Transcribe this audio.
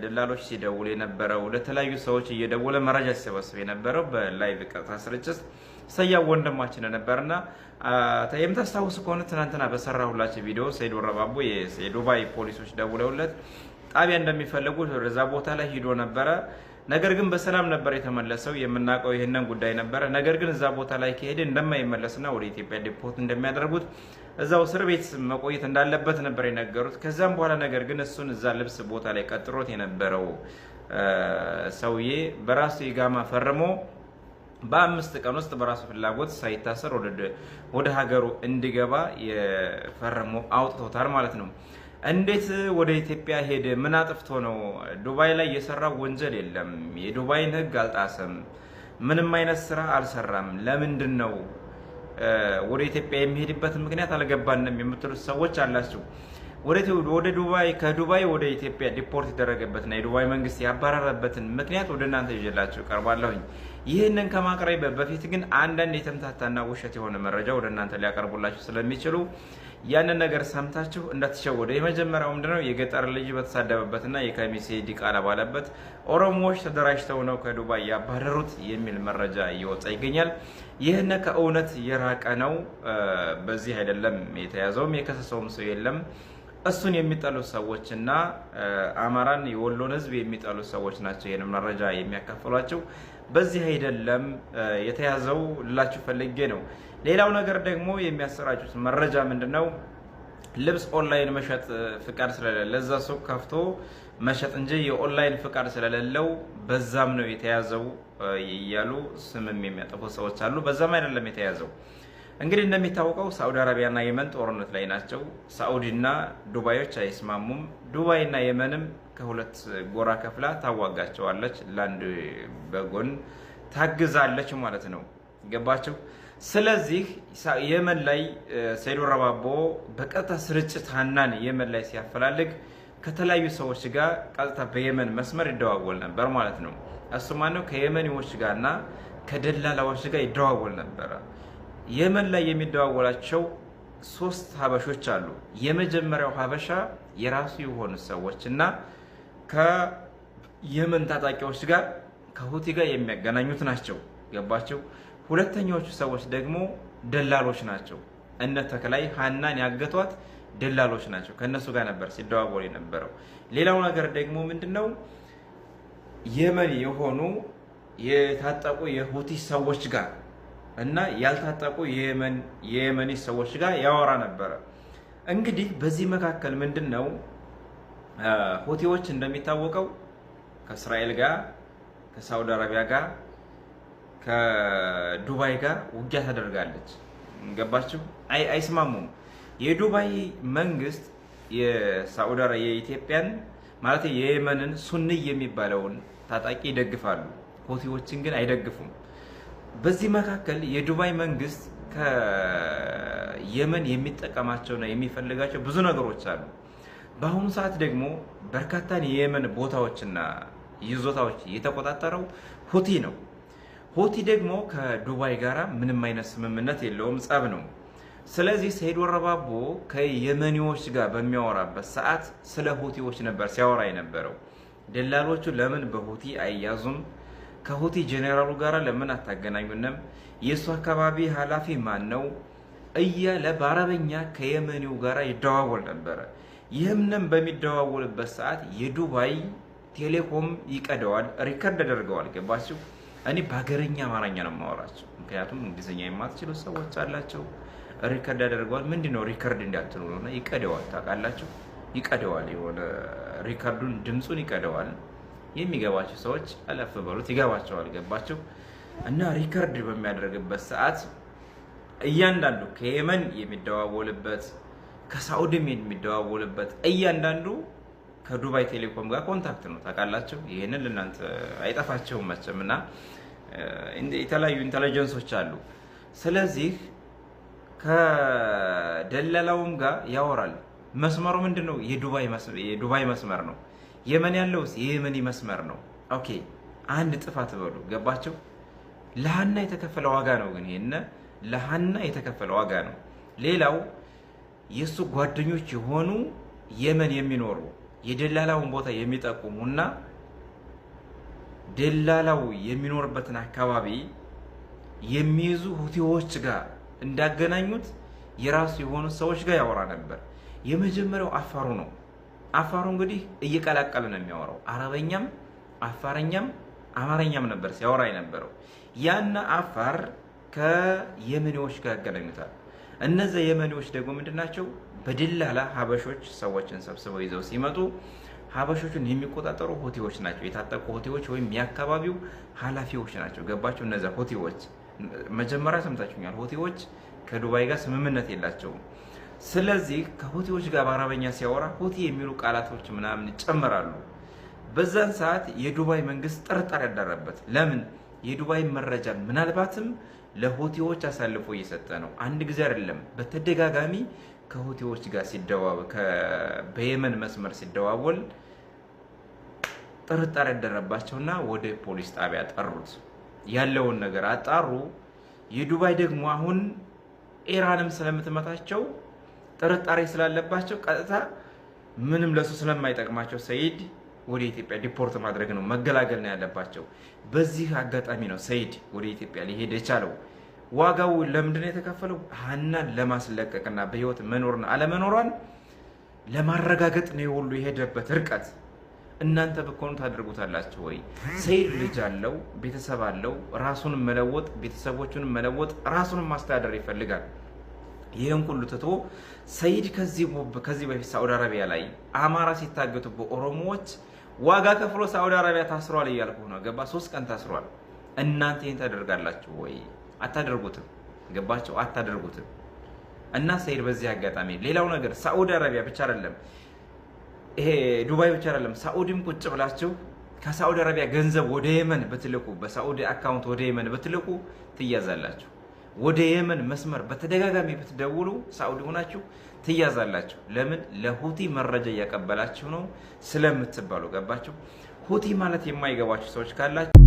ደላሎች ሲደውል የነበረው ለተለያዩ ሰዎች እየደወለ መረጃ ሲሰበስብ የነበረው በላይቭ ቀጥታ ስርጭት ሰያው ወንድማችን ነበርና የምታስታውሱ ከሆነ ትናንትና በሰራሁላችሁ ቪዲዮ ሰይድ ወረባቦ የዱባይ ፖሊሶች ደውለውለት ጣቢያ እንደሚፈልጉ ወደዛ ቦታ ላይ ሄዶ ነበረ። ነገር ግን በሰላም ነበር የተመለሰው። የምናውቀው ይሄንን ጉዳይ ነበረ። ነገር ግን እዛ ቦታ ላይ ከሄደ እንደማይመለስና ወደ ኢትዮጵያ ዲፖርት እንደሚያደርጉት እዛው እስር ቤት መቆየት እንዳለበት ነበር የነገሩት። ከዛም በኋላ ነገር ግን እሱን እዛ ልብስ ቦታ ላይ ቀጥሮት የነበረው ሰውዬ በራሱ ኢቃማ ፈርሞ በ5 ቀን ውስጥ በራሱ ፍላጎት ሳይታሰር ወደ ሀገሩ እንዲገባ የፈረሙ አውጥቶታል ማለት ነው። እንዴት ወደ ኢትዮጵያ ሄደ? ምን አጥፍቶ ነው? ዱባይ ላይ የሰራው ወንጀል የለም። የዱባይን ሕግ አልጣሰም። ምንም አይነት ስራ አልሰራም። ለምንድን ነው ወደ ኢትዮጵያ የሚሄድበት ምክንያት አልገባንም የምትሉት ሰዎች አላችሁ። ወደ ዱባይ ከዱባይ ወደ ኢትዮጵያ ዲፖርት የተደረገበትና የዱባይ መንግስት ያባረረበትን ምክንያት ወደ እናንተ ይዤላችሁ ቀርባለሁኝ። ይህንን ከማቅረብ በፊት ግን አንዳንድ የተምታታና ውሸት የሆነ መረጃ ወደ እናንተ ሊያቀርቡላችሁ ስለሚችሉ ያንን ነገር ሰምታችሁ እንዳትሸወዱ። የመጀመሪያው ምንድነው? የገጠር ልጅ በተሳደበበትና የከሚሴ ዲቃላ ባለበት ኦሮሞዎች ተደራጅተው ነው ከዱባይ ያባረሩት የሚል መረጃ እየወጣ ይገኛል። ይህን ከእውነት የራቀ ነው። በዚህ አይደለም የተያዘውም የከሰሰውም ሰው የለም። እሱን የሚጠሉ ሰዎችና አማራን የወሎን ህዝብ የሚጠሉ ሰዎች ናቸው ይህን መረጃ የሚያካፍሏቸው። በዚህ አይደለም የተያዘው ልላችሁ ፈልጌ ነው። ሌላው ነገር ደግሞ የሚያሰራጩት መረጃ ምንድነው? ልብስ ኦንላይን መሸጥ ፍቃድ ስለሌለ እዛ ሱቅ ከፍቶ መሸጥ እንጂ የኦንላይን ፍቃድ ስለሌለው በዛም ነው የተያዘው እያሉ ስምም የሚያጠፉ ሰዎች አሉ። በዛም አይደለም የተያዘው። እንግዲህ እንደሚታወቀው ሳዑዲ አረቢያና የመን ጦርነት ላይ ናቸው። ሳዑዲና ዱባዮች አይስማሙም። ዱባይና የመንም ከሁለት ጎራ ከፍላ ታዋጋቸዋለች፣ ለአንድ በጎን ታግዛለች ማለት ነው። ገባቸው? ስለዚህ የመን ላይ ሰይድ ወረባቦ በቀጥታ ስርጭት ሀናን የመን ላይ ሲያፈላልግ ከተለያዩ ሰዎች ጋር ቀጥታ በየመን መስመር ይደዋወል ነበር ማለት ነው። እሱ ማነው? ከየመኒዎች ጋርና ከደላላዎች ጋር ይደዋወል ነበረ። የመን ላይ የሚደዋወላቸው 3 ሀበሾች አሉ። የመጀመሪያው ሀበሻ የራሱ የሆኑ ሰዎች እና ከየመን ታጣቂዎች ጋር ከሁቲ ጋር የሚያገናኙት ናቸው። ገባቸው? ሁለተኛዎቹ ሰዎች ደግሞ ደላሎች ናቸው። እነ ተክላይ ሀናን ያገቷት ደላሎች ናቸው። ከነሱ ጋር ነበር ሲደዋወል የነበረው። ሌላው ነገር ደግሞ ምንድነው? የመን የሆኑ የታጠቁ የሁቲ ሰዎች ጋር እና ያልታጠቁ የየመኒ ሰዎች ጋር ያወራ ነበረ። እንግዲህ በዚህ መካከል ምንድነው? ሁቲዎች እንደሚታወቀው ከእስራኤል ጋር፣ ከሳውዲ አረቢያ ጋር፣ ከዱባይ ጋር ውጊያ ታደርጋለች። ገባችሁ? አይስማሙም። የዱባይ መንግስት የሳውዲ አረቢያ የኢትዮጵያን ማለት የየመንን ሱኒ የሚባለውን ታጣቂ ይደግፋሉ። ሁቲዎችን ግን አይደግፉም። በዚህ መካከል የዱባይ መንግስት ከየመን የሚጠቀማቸውና የሚፈልጋቸው ብዙ ነገሮች አሉ። በአሁኑ ሰዓት ደግሞ በርካታ የየመን ቦታዎችና ይዞታዎች የተቆጣጠረው ሁቲ ነው። ሁቲ ደግሞ ከዱባይ ጋራ ምንም አይነት ስምምነት የለውም፣ ጸብ ነው። ስለዚህ ሰይድ ወረባቦ ከየመኒዎች ጋር በሚያወራበት ሰዓት ስለ ሁቲዎች ነበር ሲያወራ የነበረው። ደላሎቹ ለምን በሁቲ አይያዙም? ከሁቲ ጄኔራሉ ጋር ለምን አታገናኙንም? የሱ አካባቢ ኃላፊ ማን ነው እያለ በአረበኛ ከየመኒው ጋር ይደዋወል ነበረ። ይህንም በሚደዋወልበት ሰዓት የዱባይ ቴሌኮም ይቀደዋል፣ ሪከርድ ያደርገዋል። ገባችሁ? እኔ በሀገረኛ አማርኛ ነው የማወራቸው፣ ምክንያቱም እንግሊዝኛ የማትችሉ ሰዎች አላቸው። ሪከርድ ያደርገዋል። ምንድነው ሪከርድ እንዳትሉ ነው። ይቀደዋል። ታውቃላችሁ? ይቀደዋል። የሆነ ሪከርዱን ድምጹን ይቀደዋል። የሚገባቸው ሰዎች አለፍ በሉት ይገባቸዋል። ገባቸው? እና ሪከርድ በሚያደርግበት ሰዓት እያንዳንዱ ከየመን የሚደዋወልበት ከሳዑዲም የሚደዋወልበት እያንዳንዱ ከዱባይ ቴሌኮም ጋር ኮንታክት ነው። ታውቃላችሁ? ይሄንን ለእናንተ አይጠፋቸውም መቼም። እና የተለያዩ ኢንተለጀንሶች አሉ። ስለዚህ ከደላላውም ጋር ያወራል። መስመሩ ምንድነው? የዱባይ መስመር ነው። የመን ያለው የየመኒ መስመር ነው። ኦኬ፣ አንድ ጥፋት በሉ። ገባቸው? ለሀና የተከፈለ ዋጋ ነው። ግን ይሄን ለሀና የተከፈለ ዋጋ ነው። ሌላው የሱ ጓደኞች የሆኑ የመን የሚኖሩ የደላላውን ቦታ የሚጠቁሙና ደላላው የሚኖርበትን አካባቢ የሚይዙ ሁቲዎች ጋር እንዳገናኙት የራሱ የሆኑ ሰዎች ጋር ያወራ ነበር። የመጀመሪያው አፋሩ ነው። አፋሩ እንግዲህ እየቀላቀለ ነው የሚያወራው። አረበኛም፣ አፋረኛም፣ አማርኛም ነበር ሲያወራ የነበረው። ያና አፋር ከየመኔዎች ጋር ያገናኙታል። እነዚያ የመኔዎች ደግሞ ምንድናቸው? በደላላ ሀበሾች ሰዎችን ሰብስበው ይዘው ሲመጡ ሀበሾቹን የሚቆጣጠሩ ሁቲዎች ናቸው። የታጠቁ ሁቲዎች ወይም የአካባቢው ኃላፊዎች ናቸው። ገባቸው? እነዚያ ሁቲዎች መጀመሪያ ሰምታችሁኛል። ሁቲዎች ከዱባይ ጋር ስምምነት የላቸውም። ስለዚህ ከሁቲዎች ጋር በአረበኛ ሲያወራ ሁቲ የሚሉ ቃላቶች ምናምን ይጨመራሉ። በዛን ሰዓት የዱባይ መንግስት ጥርጣሬ ያደረበት። ለምን? የዱባይ መረጃ ምናልባትም ለሁቲዎች አሳልፎ እየሰጠ ነው። አንድ ጊዜ አይደለም፣ በተደጋጋሚ ከሁቲዎች ጋር በየመን መስመር ሲደዋወል ጥርጣሬ ያደረባቸውና ወደ ፖሊስ ጣቢያ ጠሩት። ያለውን ነገር አጣሩ። የዱባይ ደግሞ አሁን ኢራንም ስለምትመታቸው ጥርጣሬ ስላለባቸው ቀጥታ ምንም ለሱ ስለማይጠቅማቸው ሰይድ ወደ ኢትዮጵያ ዲፖርት ማድረግ ነው፣ መገላገል ነው ያለባቸው። በዚህ አጋጣሚ ነው ሰይድ ወደ ኢትዮጵያ ሊሄድ የቻለው። ዋጋው ለምንድን ነው የተከፈለው? ሀናን ለማስለቀቅና በህይወት መኖርና አለመኖሯን ለማረጋገጥ ነው የሁሉ የሄደበት ርቀት። እናንተ ብትሆኑ ታደርጉታላችሁ ወይ? ሰይድ ልጅ አለው፣ ቤተሰብ አለው። ራሱን መለወጥ፣ ቤተሰቦቹን መለወጥ፣ ራሱን ማስተዳደር ይፈልጋል። ይህን ሁሉ ትቶ ሰይድ ከዚህ በፊት ሳዑዲ አረቢያ ላይ አማራ ሲታገቱ በኦሮሞዎች ዋጋ ከፍሎ ሳዑዲ አረቢያ ታስሯል እያልኩ ነው። ገባ? 3 ቀን ታስሯል። እናንተ ይህን ታደርጋላችሁ ወይ? አታደርጉትም። ገባቸው? አታደርጉትም። እና ሰይድ በዚህ አጋጣሚ ሌላው ነገር ሳዑዲ አረቢያ ብቻ አይደለም፣ ይሄ ዱባይ ብቻ አይደለም፣ ሳዑዲም ቁጭ ብላችሁ ከሳዑዲ አረቢያ ገንዘብ ወደ የመን ብትልኩ፣ በሳዑዲ አካውንት ወደ የመን ብትልኩ ትያዛላችሁ። ወደ የመን መስመር በተደጋጋሚ ብትደውሉ ሳዑዲ ሆናችሁ ትያዛላችሁ። ለምን? ለሁቲ መረጃ እያቀበላችሁ ነው ስለምትባሉ። ገባችሁ? ሁቲ ማለት የማይገባችሁ ሰዎች ካላችሁ